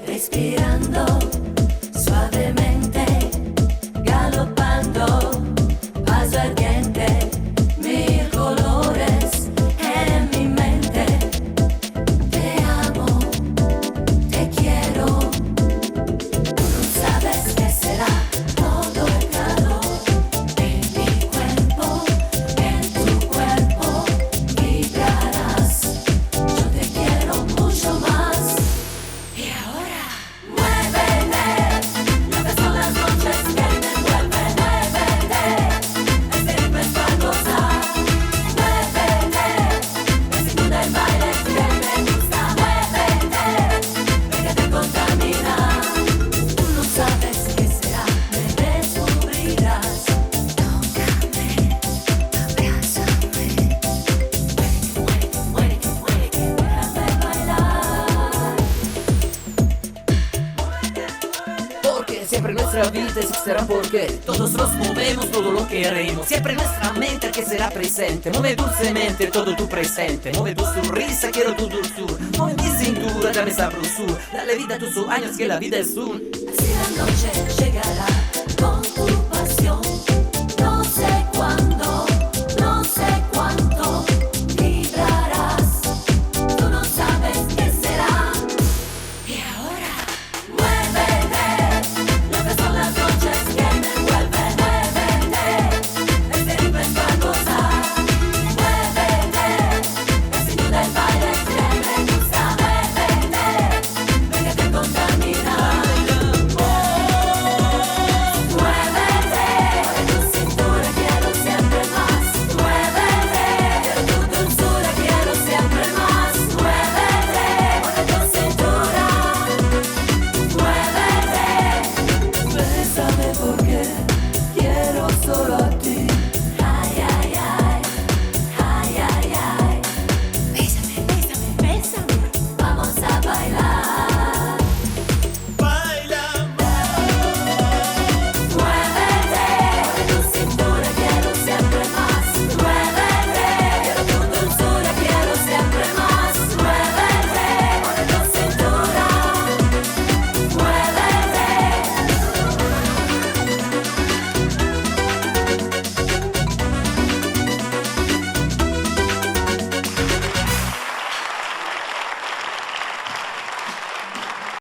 Respirando suavemente, galopando, paso ardiente, mil colores en mi mente. Te amo, te quiero, tú no sabes qué será todo el calor en mi cuerpo, en tu cuerpo vibrarás. Yo te quiero mucho más. Y ahora muévete, lo que son las noches que me envuelven. Muévete, este ritmo es para gozar. Muévete, que sin duda el baile fiel me gusta. Muévete, déjate contaminar. Tú no sabes qué será, me descubrirás. Tócame, abrázame. Muévete, muévete, déjame bailar. Porque siempre nuestra vida existirá porque todos nos movemos, todo lo queremos. Siempre nuestra mente que será presente. Mueve dulcemente todo tu presente. Mueve tu sonrisa, quiero tu dulzura. Mueve mi cintura, dame sabrosura. Dale vida a tus sueños que la vida es un. Así la noche llegará.